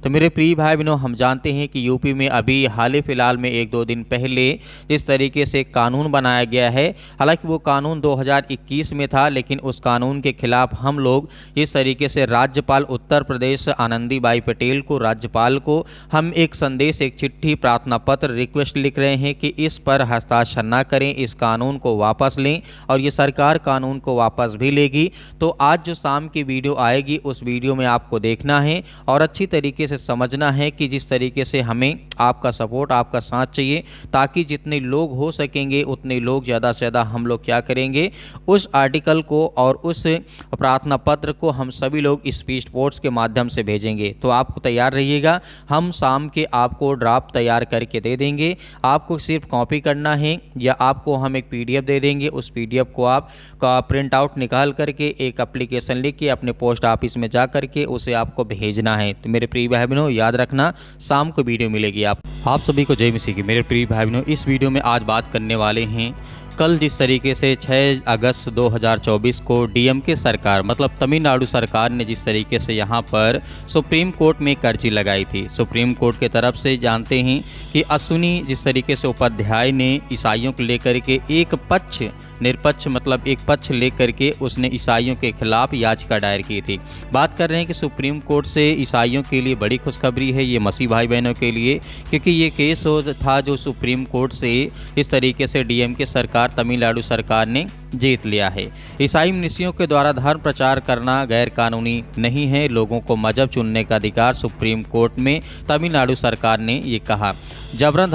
तो मेरे प्रिय भाई बहनों, हम जानते हैं कि यूपी में अभी हाल ही फिलहाल में 1-2 दिन पहले इस तरीके से कानून बनाया गया है। हालांकि वो कानून 2021 में था, लेकिन उस कानून के खिलाफ हम लोग इस तरीके से राज्यपाल उत्तर प्रदेश आनंदीबाई पटेल को, राज्यपाल को हम एक संदेश, एक चिट्ठी, प्रार्थना पत्र, रिक्वेस्ट लिख रहे हैं कि इस पर हस्ताक्षर न करें, इस कानून को वापस लें और ये सरकार कानून को वापस भी लेगी। तो आज जो शाम की वीडियो आएगी उस वीडियो में आपको देखना है और अच्छी तरीके से समझना है कि जिस तरीके से हमें आपका सपोर्ट, आपका साथ चाहिए, ताकि जितने लोग हो सकेंगे उतने लोग ज़्यादा से ज़्यादा हम लोग क्या करेंगे, उस आर्टिकल को और उस प्रार्थना पत्र को हम सभी लोग स्पीड पोस्ट के माध्यम से भेजेंगे। तो आपको तैयार रहिएगा, हम शाम के आपको ड्राफ्ट तैयार करके दे देंगे। आपको सिर्फ कॉपी करना है या आपको हम एक PDF दे देंगे। उस PDF को आप का प्रिंट आउट निकाल करके एक एप्लीकेशन लिख के अपने पोस्ट ऑफिस में जा करके उसे आपको भेजना है। तो मेरे प्रिय भाई बहनों, याद रखना, शाम को वीडियो मिलेगी। आप सभी को जय मसीह की। मेरे प्रिय भाई बहनों, इस वीडियो में आज बात करने वाले हैं कल जिस तरीके से 6 अगस्त 2024 को DMK सरकार, मतलब तमिलनाडु सरकार ने जिस तरीके से यहाँ पर सुप्रीम कोर्ट में एक अर्जी लगाई थी। सुप्रीम कोर्ट के तरफ से जानते हैं कि अश्विनी जिस तरीके से उपाध्याय ने ईसाइयों को लेकर के एक पक्ष, निरपक्ष मतलब एक पक्ष लेकर के उसने ईसाइयों के खिलाफ याचिका दायर की थी। बात कर रहे हैं कि सुप्रीम कोर्ट से ईसाइयों के लिए बड़ी खुशखबरी है, ये मसीह भाई बहनों के लिए, क्योंकि ये केस था जो सुप्रीम कोर्ट से इस तरीके से DMK सरकार, तमिलनाडु सरकार ने जीत लिया है। ईसाई मनुष्यों के द्वारा धर्म प्रचार करना गैर कानूनी नहीं है, लोगों को मजहब चुनने का अधिकार। सुप्रीम कोर्ट में तमिलनाडु सरकार ने ये कहा। जबरन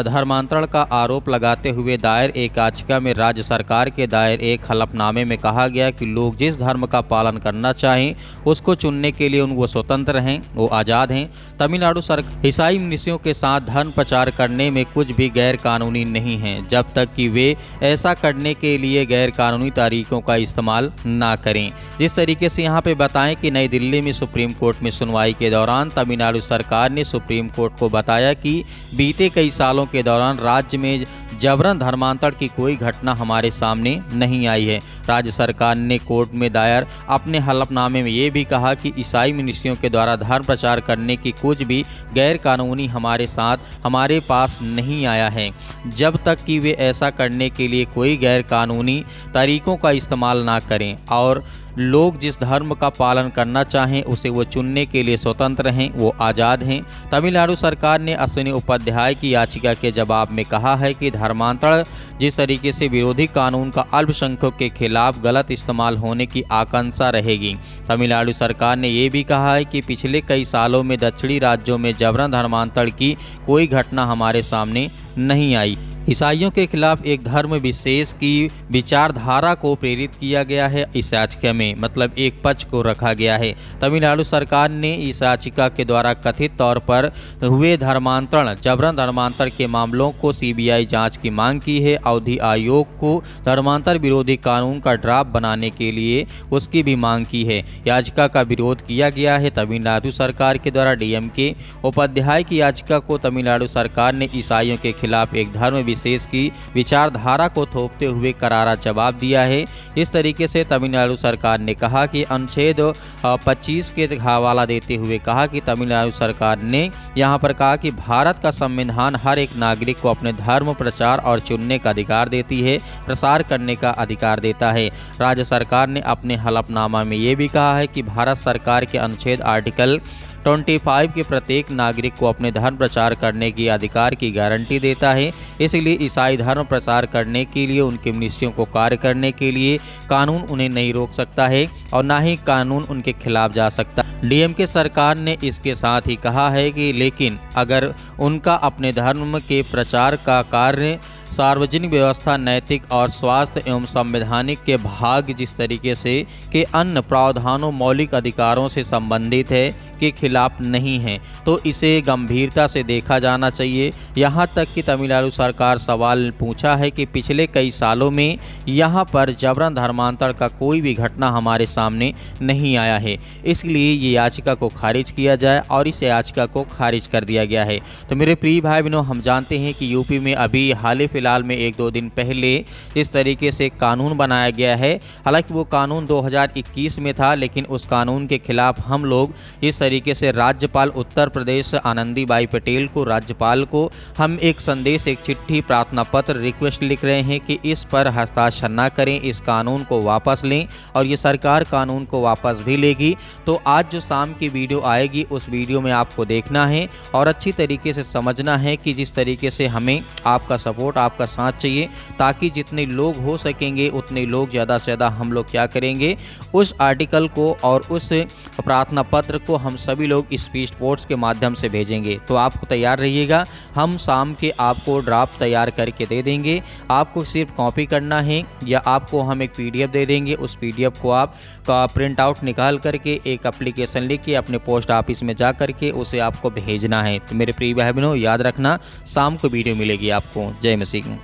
धर्मांतरण का आरोप लगाते हुए दायर एक याचिका में राज्य सरकार के दायर एक हलफनामे में कहा गया कि लोग जिस धर्म का पालन करना चाहें उसको चुनने के लिए वो स्वतंत्र हैं, वो आज़ाद हैं। तमिलनाडु सरकार ईसाई मनुष्यों के साथ धर्म प्रचार करने में कुछ भी गैर कानूनी नहीं है, जब तक कि वे ऐसा करने के लिए गैर कानूनी तरीकों का इस्तेमाल ना करें। जिस तरीके से यहाँ पे बताएं कि नई दिल्ली में सुप्रीम कोर्ट में सुनवाई के दौरान तमिलनाडु सरकार ने सुप्रीम कोर्ट को बताया कि बीते कई सालों के दौरान राज्य में जबरन धर्मांतरण की कोई घटना हमारे सामने नहीं आई है। राज्य सरकार ने कोर्ट में दायर अपने हलफनामे में ये भी कहा कि ईसाई मनुष्यों के द्वारा धर्म प्रचार करने की कुछ भी गैर कानूनी हमारे पास नहीं आया है, जब तक कि वे ऐसा करने के लिए कोई गैर कानूनी तरीकों का इस्तेमाल ना करें और लोग जिस धर्म का पालन करना चाहें उसे वो चुनने के लिए स्वतंत्र हैं, वो आज़ाद हैं। तमिलनाडु सरकार ने अश्विनी उपाध्याय की याचिका के जवाब में कहा है कि धर्मांतरण जिस तरीके से विरोधी कानून का अल्पसंख्यकों के खिलाफ गलत इस्तेमाल होने की आशंका रहेगी। तमिलनाडु सरकार ने ये भी कहा है कि पिछले कई सालों में दक्षिणी राज्यों में जबरन धर्मांतरण की कोई घटना हमारे सामने नहीं आई। ईसाइयों के खिलाफ एक धर्म विशेष की विचारधारा को प्रेरित किया गया है। इस याचिका में मतलब एक पक्ष को रखा गया है। तमिलनाडु सरकार ने इस याचिका के द्वारा कथित तौर पर हुए धर्मांतरण, जबरन धर्मांतरण के मामलों को CBI जांच की मांग की है। अवधि आयोग को धर्मांतर विरोधी कानून का ड्राफ्ट बनाने के लिए उसकी भी मांग की है। याचिका का विरोध किया गया है। तमिलनाडु सरकार के द्वारा DMK उपाध्याय की याचिका को तमिलनाडु सरकार ने ईसाइयों के खिलाफ एक धर्म विशेष की विचारधारा को थोपते हुए करारा जवाब दिया है। इस तरीके से तमिलनाडु सरकार ने कहा कि अनुच्छेद 25 के हवाला देते हुए कहा कि तमिलनाडु सरकार ने यहां पर कहा कि भारत का संविधान हर एक नागरिक को अपने धर्म प्रचार और चुनने का अधिकार देती है, प्रसार करने का अधिकार देता है। राज्य सरकार ने अपने हलफनामा में ये भी कहा है कि भारत सरकार के अनुच्छेद आर्टिकल 25 के प्रत्येक नागरिक को अपने धर्म प्रचार करने की अधिकार की गारंटी देता है। इसलिए ईसाई धर्म प्रचार करने के लिए, उनके मनुष्यों को कार्य करने के लिए कानून उन्हें नहीं रोक सकता है और ना ही कानून उनके खिलाफ जा सकता। DMK सरकार ने इसके साथ ही कहा है कि लेकिन अगर उनका अपने धर्म के प्रचार का कार्य सार्वजनिक व्यवस्था, नैतिक और स्वास्थ्य एवं संवैधानिक के भाग जिस तरीके से के अन्य प्रावधानों, मौलिक अधिकारों से संबंधित है के खिलाफ नहीं है, तो इसे गंभीरता से देखा जाना चाहिए। यहाँ तक कि तमिलनाडु सरकार सवाल पूछा है कि पिछले कई सालों में यहाँ पर जबरन धर्मांतरण का कोई भी घटना हमारे सामने नहीं आया है, इसलिए ये याचिका को खारिज किया जाए और इस याचिका को खारिज कर दिया गया है। तो मेरे प्रिय भाई बहनों, हम जानते हैं कि यूपी में अभी हाल ही फिलहाल में एक दो दिन पहले जिस तरीके से कानून बनाया गया है, हालांकि वो कानून 2021 में था, लेकिन उस कानून के खिलाफ हम लोग इस तरीके से राज्यपाल उत्तर प्रदेश आनंदीबाई पटेल को, राज्यपाल को हम एक संदेश, एक चिट्ठी, प्रार्थना पत्र, रिक्वेस्ट लिख रहे हैं कि इस पर हस्ताक्षर न करें, इस कानून को वापस लें। और ये सरकार कानून को वापस भी लेगी। तो आज जो शाम की वीडियो आएगी उस वीडियो में आपको देखना है और अच्छी तरीके से समझना है कि जिस तरीके से हमें आपका सपोर्ट, आपका साथ चाहिए, ताकि जितने लोग हो सकेंगे उतने लोग ज़्यादा से ज़्यादा हम लोग क्या करेंगे, उस आर्टिकल को और उस प्रार्थना पत्र को हम सभी लोग स्पीड पोस्ट के माध्यम से भेजेंगे। तो आपको तैयार रहिएगा, हम शाम के आपको ड्राफ्ट तैयार करके दे देंगे। आपको सिर्फ कॉपी करना है या आपको हम एक PDF दे देंगे। उस PDF को आप का प्रिंट आउट निकाल करके एक एप्लीकेशन लिख के अपने पोस्ट ऑफिस में जा करके उसे आपको भेजना है। तो मेरे प्रिय भाई बहनों, याद रखना, शाम को वीडियो मिलेगी आपको। जय मसीह।